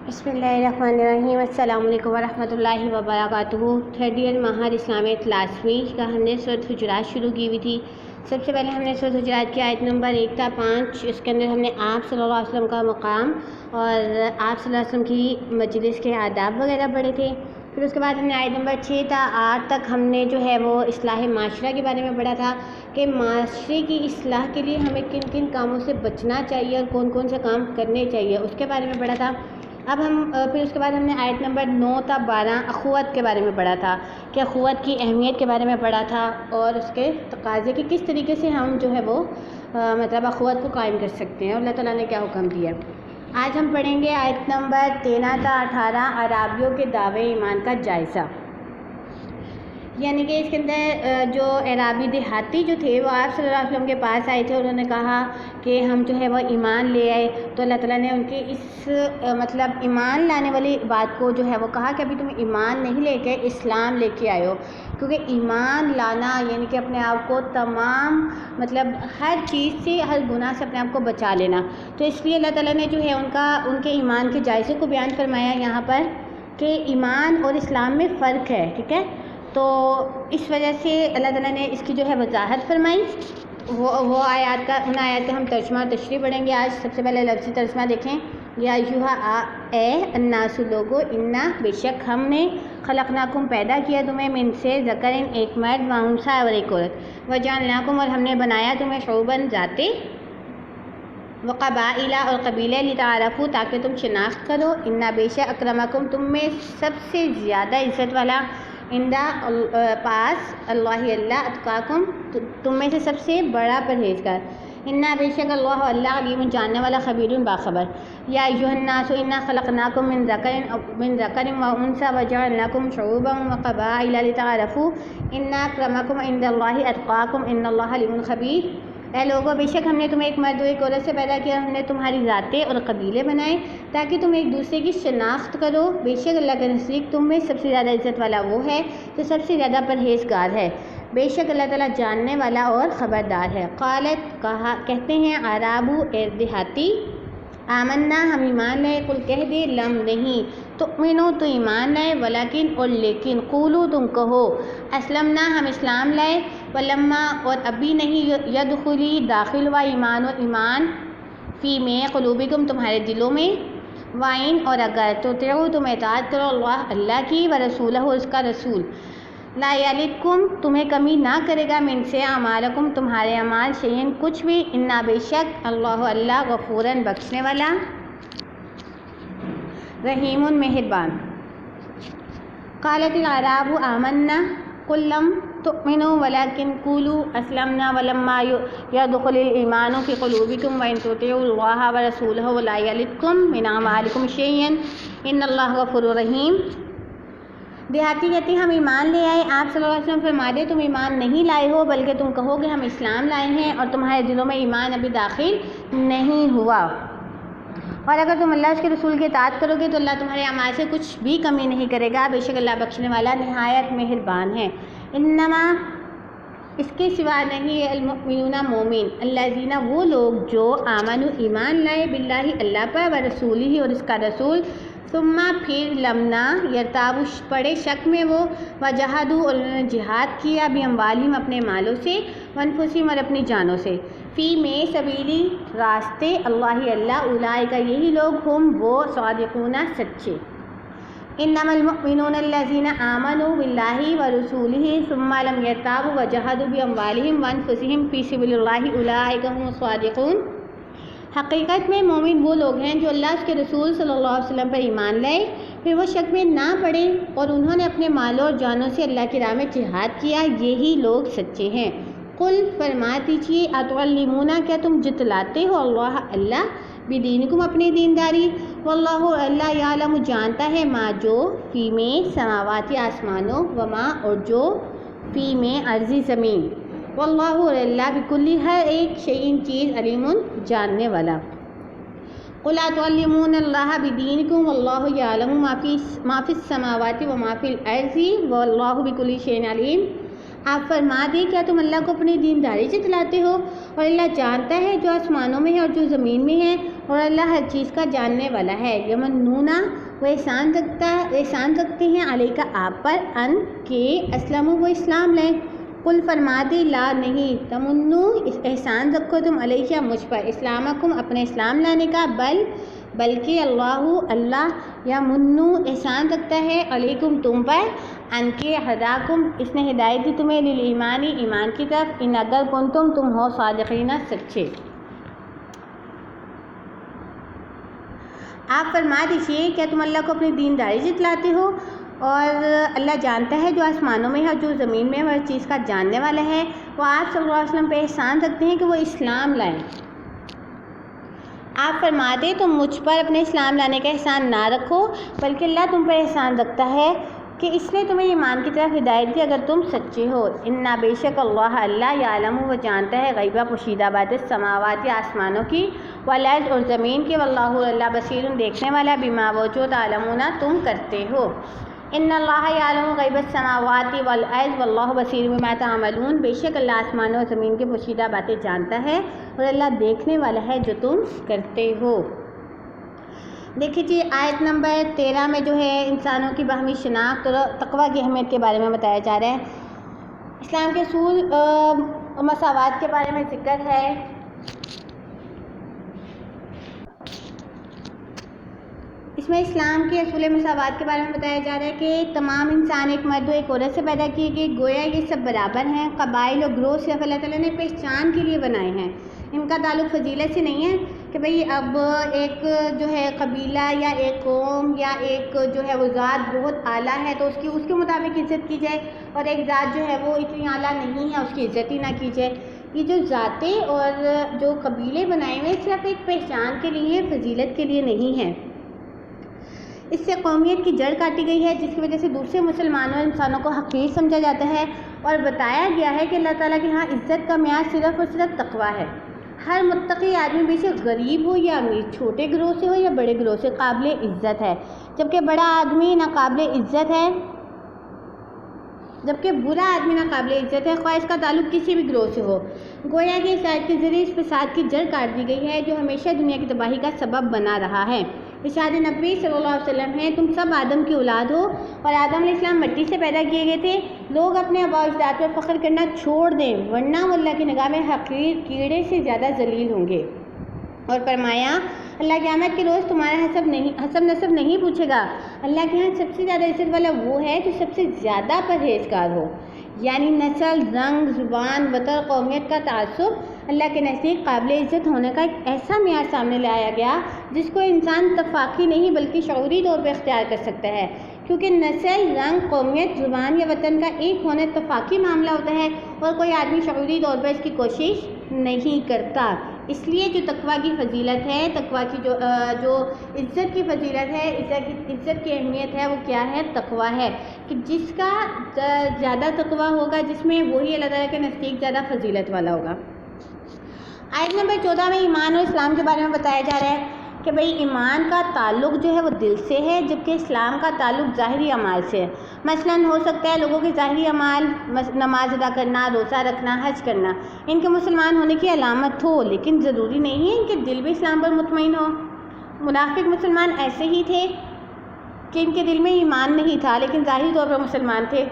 بسم اللہ الرحمن الرحیم۔ السلام علیکم ورحمۃ اللہ وبرکاتہ۔ تھرڈ ایئر ماہر اسلامک کلاسویں کا ہم نے سورۃ حجرات شروع کی ہوئی تھی۔ سب سے پہلے ہم نے سورۃ حجرات کی آیت نمبر 1 تا 5، اس کے اندر ہم نے آپ صلی اللہ علیہ وسلم کا مقام اور آپ صلی اللہ علیہ وسلم کی مجلس کے آداب وغیرہ پڑھے تھے۔ پھر اس کے بعد ہم نے آیت نمبر 6 تا 8 تک ہم نے جو ہے وہ اصلاح معاشرہ کے بارے میں پڑھا تھا کہ معاشرے کی اصلاح کے لیے ہمیں کن کن کاموں سے بچنا چاہیے اور کون کون سے کام کرنے چاہیے، اس کے بارے میں پڑھا تھا۔ اب پھر اس کے بعد ہم نے آیت نمبر 9 تا 12 اخوت کے بارے میں پڑھا تھا کہ اخوت کی اہمیت کے بارے میں پڑھا تھا اور اس کے تقاضے کہ کس طریقے سے ہم جو ہے وہ مطلب اخوت کو قائم کر سکتے ہیں اور اللہ تعالیٰ نے کیا حکم دیا۔ آج ہم پڑھیں گے آیت نمبر 13 تا 18 عرابیوں کے دعوے ایمان کا جائزہ، یعنی کہ اس کے اندر جو عرابی دیہاتی جو تھے وہ آپ صلی اللہ علیہ وسلم کے پاس آئے تھے، انہوں نے کہا کہ ہم جو ہے وہ ایمان لے آئے، تو اللہ تعالیٰ نے ان کے اس مطلب ایمان لانے والی بات کو جو ہے وہ کہا کہ ابھی تم ایمان نہیں لے کے اسلام لے کے آئے ہو، کیونکہ ایمان لانا یعنی کہ اپنے آپ کو تمام مطلب ہر چیز سے، ہر گناہ سے اپنے آپ کو بچا لینا، تو اس لیے اللہ تعالیٰ نے جو ہے ان کے ایمان کے جائزے کو بیان فرمایا یہاں پر کہ ایمان اور اسلام میں فرق ہے، ٹھیک ہے۔ تو اس وجہ سے اللہ تعالیٰ نے اس کی جو ہے وضاحت فرمائی۔ وہ آیات کا ان آیات کا ہم ترجمہ اور تشریح پڑھیں گے آج۔ سب سے پہلے لفظی ترجمہ دیکھیں۔ یا ایھا اے الناس لوگو، انا بے شک ہم نے خلقناکم پیدا کیا تمہیں من سے ذکرن ایک مرد و انثی اور ایک عورت، وجعلناکم اور ہم نے بنایا تمہیں شعوباً ذاتے وقبائل اور قبیلے لتعارفوا تاکہ تم شناخت کرو، انا بے شک اکرمکم تم میں سب سے زیادہ عزت والا عندہ پاس اللہ اللہ اتقاکم تم میں سے سب سے بڑا پرہیزگار، انا بے شک اللہ اللہ علیم جاننے والا خبیر باخبر۔ یا ایھا الناس انا خلقناکم من ذکر و انثی وجعلناکم شعوبا وقبائل لتعارفوا ان اکرمکم عند اللہ اتقاکم ان اللہ علیم خبیر۔ اے لوگوں، بے شک ہم نے تمہیں ایک مرد و ایک عورت سے پیدا کیا، ہم نے تمہاری ذاتیں اور قبیلے بنائے تاکہ تم ایک دوسرے کی شناخت کرو، بے شک اللہ کے نزدیک تم میں سب سے زیادہ عزت والا وہ ہے جو سب سے زیادہ پرہیزگار ہے، بے شک اللہ تعالیٰ جاننے والا اور خبردار ہے۔ قالت کہتے ہیں اعرابو دیہاتی، آمنا ہم ایمان لائے، قل کہہ دے لم نہیں، تؤمنو تو ایمان لائے، ولیکن اور لیکن، قولو تم کہو، اسلمنا ہم اسلام لائے، ولما اور ابھی نہیں، یدخلی داخل ہوا ایمان و ایمان، فی میں قلوبکم تمہارے دلوں میں، وائن اور اگر تطیعوا تم اطاعت کرو اللہ کی، ورسولہ اس کا رسول، لا یلدکم تمہیں کمی نہ کرے گا من سے اعمالکم تمہارے اعمال شیئن کچھ بھی، انا بے شک اللہ اللہ غفوراً بخشنے والا، رحیم مہربان۔ قالت الاعراب آمنا قل لم تؤمنوا ولكن قولوا اسلمنا ولما يدخل الايمان في قلوبكم وان تطيعوا الله ورسوله ولا يلدكم من اعمالكم شيئا ان الله غفور رحیم۔ دیہاتی کہتے ہیں ہم ایمان لے آئے، آپ صلی اللہ علیہ وسلم فرما دے تم ایمان نہیں لائے ہو بلکہ تم کہو کہ ہم اسلام لائے ہیں اور تمہارے دلوں میں ایمان ابھی داخل نہیں ہوا، اور اگر تم اللہ اس کے رسول کی اطاعت کرو گے تو اللہ تمہارے اعمال سے کچھ بھی کمی نہیں کرے گا، بے شک اللہ بخشنے والا نہایت مہربان ہے۔ انما اس کے سوا نہیں المؤمنون مومن، الذین وہ لوگ جو آمنوا ایمان لائے، باللہ اللہ پر، ورسولہ اور اس کا رسول، ثم پھر لمنا یرتابوا پڑے شک میں وہ، وجاہدوا اور انہوں نے جہاد کیا، باموالہم اپنے مالوں سے، وانفسہم اور اپنی جانوں سے، فی میں سبیلی راستے اللہ اللہ، اولئک یہی لوگ ہم وہ صادقون سچے۔ انما المؤمنون الذین آمنوا باللہ ورسولہ ثم لم یرتابوا وجاہدوا باموالہم وانفسہم فی سبیل اللہ اولئک هم الصادقون۔ حقیقت میں مومن وہ لوگ ہیں جو اللہ اس کے رسول صلی اللہ علیہ وسلم پر ایمان لائے، پھر وہ شک میں نہ پڑے اور انہوں نے اپنے مالوں اور جانوں سے اللہ کی راہ میں جہاد کیا، یہی لوگ سچے ہیں۔ قل فرما دیجیے اتعلمون کیا تم جتلاتے ہو اللہ اللہ بدینکم اپنی دینداری، واللہ اللہ یعلم جانتا ہے ما جو فی میں سماواتی آسمانوں، وما اور جو فی میں ارضی زمین، واللہ اور اللہ بکلی ہر ایک شیء چیز علیم جاننے والا۔ قل اتعلمون اللہ بدینکم واللہ یعلم ما فی السماوات وما فی الارض واللہ بکلی شیء علیم۔ آپ فرما دیں کیا تم اللہ کو اپنی دینداری جتلاتے ہو، اور اللہ جانتا ہے جو آسمانوں میں ہے اور جو زمین میں ہے، اور اللہ ہر چیز کا جاننے والا ہے۔ یمنونا وہ احسان رکھتے ہیں علیکہ آپ پر ان کہ اسلم وہ اسلام لیں۔ قل فرما دے لا نہیں تمنو احسان رکھو تم علیہ مجھ پر اسلامکم اپنے اسلام لانے کا بلکہ اللہ یا منو احسان رکھتا ہے علیکم تم پر ان کے ہداکم اس نے ہدایت دی تمہیں للایمانی ایمان کی طرف ان اگر کنتم تم ہو صادقین سچے۔ آپ فرما دیجیے کیا تم اللہ کو اپنی دینداری جتلاتے ہو؟ اور اللہ جانتا ہے جو آسمانوں میں ہے اور جو زمین میں ہے، ہر چیز کا جاننے والا ہے۔ وہ آپ صلی اللہ علیہ وسلم پہ احسان رکھتے ہیں کہ وہ اسلام لائیں۔ آپ فرما دیں تم مجھ پر اپنے اسلام لانے کا احسان نہ رکھو، بلکہ اللہ تم پر احسان رکھتا ہے کہ اس نے تمہیں ایمان کی طرف ہدایت دی اگر تم سچے ہو۔ انا بے شک اللہ یعلم وہ جانتا ہے غیبہ پوشیدہ بات السماوات آسمانوں کی والارض اور زمین کی، واللہ اللہ بصیر دیکھنے والا بما وہ جو تعلمون تم کرتے ہو۔ ان اللہ یعلم غیب السماوات والارض واللہ بصیر بما تعملون بے شک اللہ آسمانوں اور زمین کی پوشیدہ باتیں جانتا ہے اور اللہ دیکھنے والا ہے جو تم کرتے ہو۔ دیکھیے جی آیت نمبر 13 میں جو ہے انسانوں کی باہمی شناخت اور تقویٰ کی اہمیت کے بارے میں بتایا جا رہا ہے۔ اسلام کے اصول مساوات کے بارے میں ذکر ہے۔ اس میں اسلام کے اصول مساوات کے بارے میں بتایا جا رہا ہے کہ تمام انسان ایک مرد و ایک عورت سے پیدا کیے گئے، گویا یہ سب برابر ہیں۔ قبائل اور گروہ صرف اللہ تعالیٰ نے پہچان کے لیے بنائے ہیں، ان کا تعلق فضیلت سے نہیں ہے کہ بھئی اب ایک جو ہے قبیلہ یا ایک قوم یا ایک جو ہے وہ ذات بہت اعلیٰ ہے تو اس کے مطابق عزت کی جائے، اور ایک ذات جو ہے وہ اتنی اعلیٰ نہیں ہے اس کی عزت ہی نہ کی جائے۔ یہ جو ذاتیں اور جو قبیلے بنائے ہوئے صرف ایک پہچان کے لیے، فضیلت کے لیے نہیں ہے۔ اس سے قومیت کی جڑ کاٹی گئی ہے جس کی وجہ سے دوسرے مسلمانوں اور انسانوں کو حقیر سمجھا جاتا ہے، اور بتایا گیا ہے کہ اللہ تعالیٰ کے ہاں عزت کا معیار صرف اور صرف تقویٰ ہے۔ ہر متقی آدمی بے شک غریب ہو یا امیر، چھوٹے گروہ سے ہو یا بڑے گروہ سے، قابل عزت ہے، جبکہ بڑا آدمی ناقابل عزت ہے، جبکہ برا آدمی ناقابل عزت ہے، خواہ اس کا تعلق کسی بھی گروہ سے ہو۔ گویا کہ اس آیت کے ذریعے اس فساد کی جڑ کاٹ دی گئی ہے جو ہمیشہ دنیا کی تباہی کا سبب بنا رہا ہے۔ ارشاد نبی صلی اللہ علیہ وسلم ہے تم سب آدم کی اولاد ہو اور آدم علیہ السلام مٹی سے پیدا کیے گئے تھے۔ لوگ اپنے آباء و اجداد پر فخر کرنا چھوڑ دیں ورنہ وہ اللہ کی نگاہ میں حقیر کیڑے سے زیادہ ذلیل ہوں گے۔ اور فرمایا اللہ قیامت کے روز تمہارا حسب نسب نہیں پوچھے گا، اللہ کے ہاں سب سے زیادہ عزت والا وہ ہے جو سب سے زیادہ پرہیزگار ہو۔ یعنی نسل، رنگ، زبان، وطن، قومیت کا تعصب اللہ کے نزدیک قابل عزت ہونے کا ایک ایسا معیار سامنے لایا گیا جس کو انسان اتفاقی نہیں بلکہ شعوری طور پہ اختیار کر سکتا ہے، کیونکہ نسل، رنگ، قومیت، زبان یا وطن کا ایک ہونا اتفاقی معاملہ ہوتا ہے اور کوئی آدمی شعوری طور پر اس کی کوشش نہیں کرتا۔ اس لیے جو تقویٰ کی فضیلت ہے، تقویٰ کی جو عزت کی فضیلت ہے، عزت کی اہمیت ہے، وہ کیا ہے؟ تقویٰ ہے، کہ جس کا زیادہ تقویٰ ہوگا جس میں وہی اللہ تعالیٰ کے نزدیک زیادہ فضیلت والا ہوگا۔ آیت نمبر 14 میں ایمان اور اسلام کے بارے میں بتایا جا رہا ہے کہ بھئی ایمان کا تعلق جو ہے وہ دل سے ہے، جبکہ اسلام کا تعلق ظاہری اعمال سے ہے۔ مثلاً ہو سکتا ہے لوگوں کے ظاہری اعمال نماز ادا کرنا، روزہ رکھنا، حج کرنا ان کے مسلمان ہونے کی علامت ہو، لیکن ضروری نہیں ہے ان کے دل بھی اسلام پر مطمئن ہو۔ منافق مسلمان ایسے ہی تھے کہ ان کے دل میں ایمان نہیں تھا لیکن ظاہری طور پر مسلمان تھے،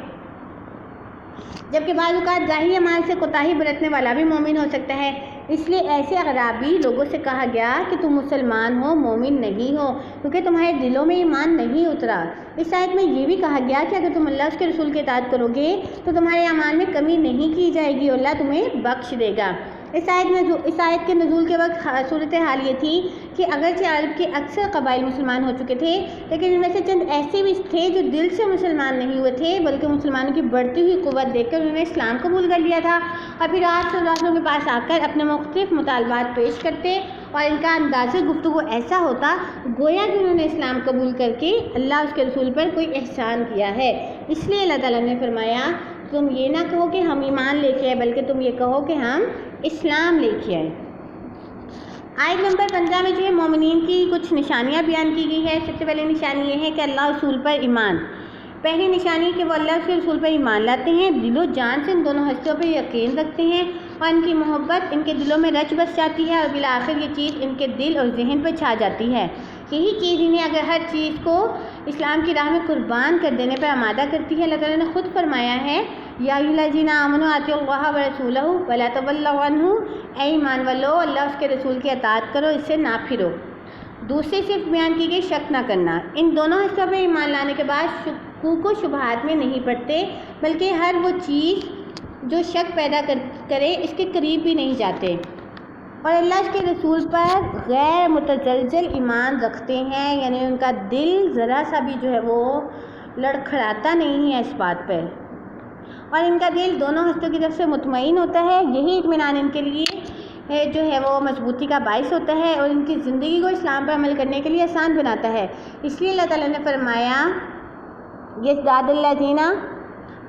جبکہ بعض اوقات ظاہری اعمال سے کوتاہی برتنے والا بھی مومن ہو سکتا ہے۔ اس لیے ایسے اغرابی لوگوں سے کہا گیا کہ تم مسلمان ہو، مومن نہیں ہو، کیونکہ تمہارے دلوں میں ایمان نہیں اترا۔ اس آیت میں یہ بھی کہا گیا کہ اگر تم اللہ اس کے رسول کی اطاعت کرو گے تو تمہارے اعمال میں کمی نہیں کی جائے گی اور اللہ تمہیں بخش دے گا۔ اس آیت کے نزول کے وقت صورتحال یہ تھی کہ اگرچہ عرب کے اکثر قبائل مسلمان ہو چکے تھے لیکن ان میں سے چند ایسے بھی تھے جو دل سے مسلمان نہیں ہوئے تھے بلکہ مسلمانوں کی بڑھتی ہوئی قوت دیکھ کر انہوں نے اسلام قبول کر لیا تھا، اور پھر آپ صلی اللہ علیہ وسلم کے پاس آ کر اپنے مختلف مطالبات پیش کرتے اور ان کا انداز گفتگو ایسا ہوتا گویا کہ انہوں نے اسلام قبول کر کے اللہ اس کے رسول پر کوئی احسان کیا ہے۔ اس لیے اللہ تعالیٰ نے فرمایا تم یہ نہ کہو کہ ہم ایمان لے کے آئے بلکہ تم یہ کہو کہ ہم اسلام لے کے آئے۔ آیت نمبر 15 میں جو ہے مومنین کی کچھ نشانیاں بیان کی گئی ہے۔ سب سے پہلے نشانی یہ ہے کہ اللہ رسول پر ایمان۔ پہلی نشانی کہ وہ اللہ کے رسول پر ایمان لاتے ہیں، دل و جان سے ان دونوں ہستیوں پر یقین رکھتے ہیں اور ان کی محبت ان کے دلوں میں رچ بس جاتی ہے اور بالآخر یہ چیز ان کے دل اور ذہن پہ چھا جاتی ہے۔ یہی چیز انہیں اگر ہر چیز کو اسلام کی راہ میں قربان کر دینے پر آمادہ کرتی ہے۔ اللہ تعالیٰ نے خود فرمایا ہے یا ایھا الذین آمنوا اطیعوا اللہ ورسولہ ولا تولوا عنہ، اے ایمان والو اللہ اس کے رسول کی اطاعت کرو، اس سے نہ پھرو۔ دوسری صرف بیان کی گئی شک نہ کرنا۔ ان دونوں حصوں پہ ایمان لانے کے بعد شکوک و شبہات میں نہیں پڑتے، بلکہ ہر وہ چیز جو شک پیدا کرے اس کے قریب بھی نہیں جاتے، اور اللہ اس کے رسول پر غیر متزلزل ایمان رکھتے ہیں، یعنی ان کا دل ذرا سا بھی جو ہے وہ لڑکھڑاتا نہیں ہے اس بات پر، اور ان کا دل دونوں ہستوں کی طرف سے مطمئن ہوتا ہے۔ یہی اطمینان ان کے لیے جو ہے وہ مضبوطی کا باعث ہوتا ہے اور ان کی زندگی کو اسلام پر عمل کرنے کے لیے آسان بناتا ہے۔ اس لیے اللہ تعالیٰ نے فرمایا یزداد الذین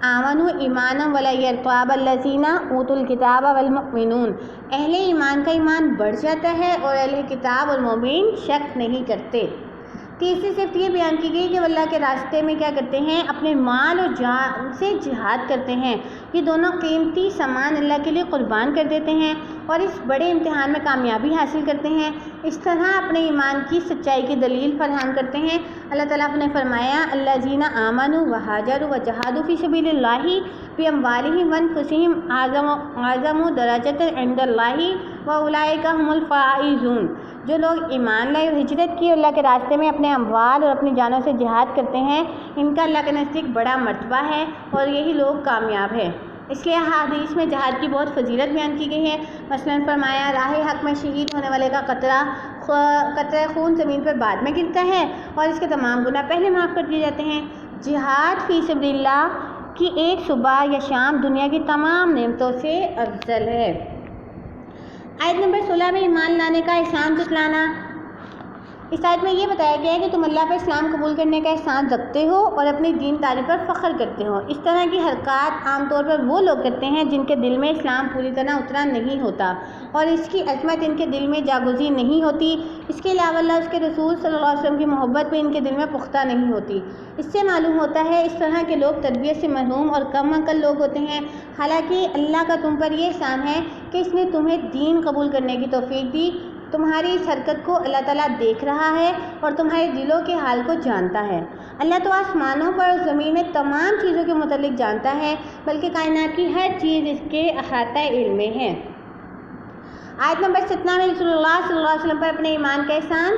آمنوا ایمانا ولا یرتاب الذین اوتوا الکتاب والمؤمنون، اہل ایمان کا ایمان بڑھ جاتا ہے اور اہل کتاب اور مومن شک نہیں کرتے۔ تیسری صفت یہ بیان کی گئی کہ وہ اللہ کے راستے میں کیا کرتے ہیں، اپنے مال اور جان سے جہاد کرتے ہیں۔ یہ دونوں قیمتی سامان اللہ کے لیے قربان کر دیتے ہیں اور اس بڑے امتحان میں کامیابی حاصل کرتے ہیں، اس طرح اپنے ایمان کی سچائی کی دلیل فراہم کرتے ہیں۔ اللہ تعالیٰ نے فرمایا الذین آمنوا وہاجروا وجاہدوا فی سبیل اللہ باموالہم وانفسہم اعظم درجۃ عند اللہ واولئک هم الفائزون، جو لوگ ایمان لائے اور ہجرت کی اور اللہ کے راستے میں اپنے اموال اور اپنی جانوں سے جہاد کرتے ہیں، ان کا اللہ کے نزدیک بڑا مرتبہ ہے اور یہی لوگ کامیاب ہیں۔ اس لیے حدیث میں جہاد کی بہت فضیلت بیان کی گئی ہے۔ مثلاً فرمایا راہ حق میں شہید ہونے والے کا قطرہ خون زمین پر بعد میں گرتا ہے اور اس کے تمام گناہ پہلے معاف کر دیے جاتے ہیں۔ جہاد فی سبیل اللہ کی ایک صبح یا شام دنیا کی تمام نعمتوں سے افضل ہے۔ آیت نمبر 16 میں ایمان لانے کا احسان جتلانا۔ اس آیت میں یہ بتایا گیا ہے کہ تم اللہ پر اسلام قبول کرنے کا احسان رکھتے ہو اور اپنی دین داری پر فخر کرتے ہو۔ اس طرح کی حرکات عام طور پر وہ لوگ کرتے ہیں جن کے دل میں اسلام پوری طرح اترا نہیں ہوتا اور اس کی عظمت ان کے دل میں جاگزین نہیں ہوتی۔ اس کے علاوہ اللہ اس کے رسول صلی اللہ علیہ وسلم کی محبت بھی ان کے دل میں پختہ نہیں ہوتی۔ اس سے معلوم ہوتا ہے اس طرح کے لوگ تربیت سے محروم اور کم عقل لوگ ہوتے ہیں، حالانکہ اللہ کا تم پر یہ احسان ہے کہ اس نے تمہیں دین قبول کرنے کی توفیق دی۔ تمہاری اس حرکت کو اللہ تعالیٰ دیکھ رہا ہے اور تمہارے دلوں کے حال کو جانتا ہے۔ اللہ تو آسمانوں پر اور زمین میں تمام چیزوں کے متعلق جانتا ہے، بلکہ کائنات کی ہر چیز اس کے احاطہ علم میں ہے۔ آیت نمبر 17 میں رسول اللہ صلی اللہ علیہ وسلم پر اپنے ایمان کا احسان،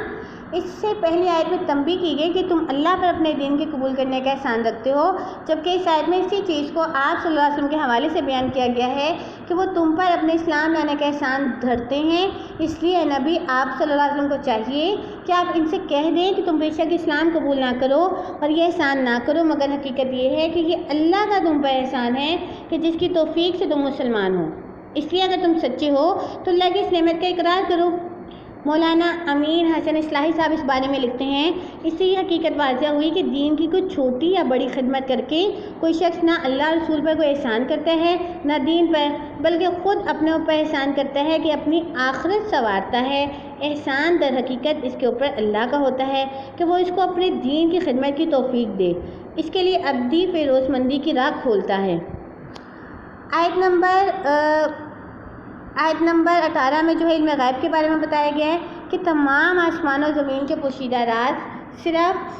اس سے پہلی آیت میں تنبیہ کی گئی کہ تم اللہ پر اپنے دین کے قبول کرنے کا احسان رکھتے ہو، جبکہ اس آیت میں اسی چیز کو آپ صلی اللہ علیہ وسلم کے حوالے سے بیان کیا گیا ہے کہ وہ تم پر اپنے اسلام لانے کا احسان دھرتے ہیں۔ اس لیے نبی آپ صلی اللہ علیہ وسلم کو چاہیے کہ آپ ان سے کہہ دیں کہ تم بے شک اسلام قبول نہ کرو اور یہ احسان نہ کرو، مگر حقیقت یہ ہے کہ یہ اللہ کا تم پر احسان ہے کہ جس کی توفیق سے تم مسلمان ہو۔ اس لیے اگر تم سچے ہو تو اللہ کی اس نعمت کا اقرار کرو۔ مولانا امین حسن اصلاحی صاحب اس بارے میں لکھتے ہیں اس سے یہ حقیقت واضح ہوئی کہ دین کی کوئی چھوٹی یا بڑی خدمت کر کے کوئی شخص نہ اللہ رسول پر کوئی احسان کرتا ہے نہ دین پر، بلکہ خود اپنے اوپر احسان کرتا ہے کہ اپنی آخرت سنوارتا ہے۔ احسان در حقیقت اس کے اوپر اللہ کا ہوتا ہے کہ وہ اس کو اپنے دین کی خدمت کی توفیق دے، اس کے لیے ابدی فیروز مندی کی راہ کھولتا ہے۔ آیت نمبر 18 میں جو ہے علم غیب کے بارے میں بتایا گیا ہے کہ تمام آسمان و زمین کے پوشیدہ راز صرف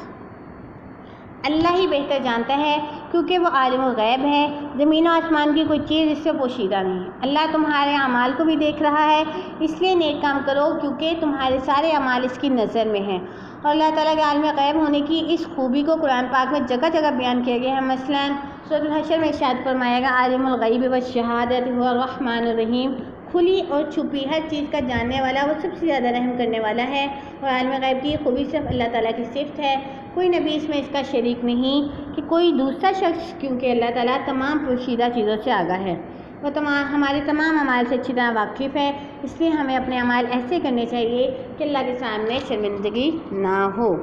اللہ ہی بہتر جانتا ہے، کیونکہ وہ عالم الغیب ہے۔ زمین و آسمان کی کوئی چیز اس سے پوشیدہ نہیں۔ اللہ تمہارے اعمال کو بھی دیکھ رہا ہے، اس لیے نیک کام کرو کیونکہ تمہارے سارے اعمال اس کی نظر میں ہیں۔ اور اللہ تعالیٰ کے عالم غیب ہونے کی اس خوبی کو قرآن پاک میں جگہ جگہ بیان کیا گیا ہے۔ مثلاً سورۃ الحشر میں ارشاد فرمایا گیا عالم الغیب والشہادۃ هو الرحمن الرحیم، کھلی اور چھپی ہر چیز کا جاننے والا وہ سب سے زیادہ رحم کرنے والا ہے۔ اور عالم غیب کی خوبی صرف اللہ تعالیٰ کی صفت ہے، کوئی نبی اس میں اس کا شریک نہیں کہ کوئی دوسرا شخص، کیونکہ اللہ تعالیٰ تمام پوشیدہ چیزوں سے آگاہ ہے، وہ ہمارے تمام اعمال سے اچھی طرح واقف ہے۔ اس لیے ہمیں اپنے اعمال ایسے کرنے چاہیے کہ اللہ کے سامنے شرمندگی نہ ہو۔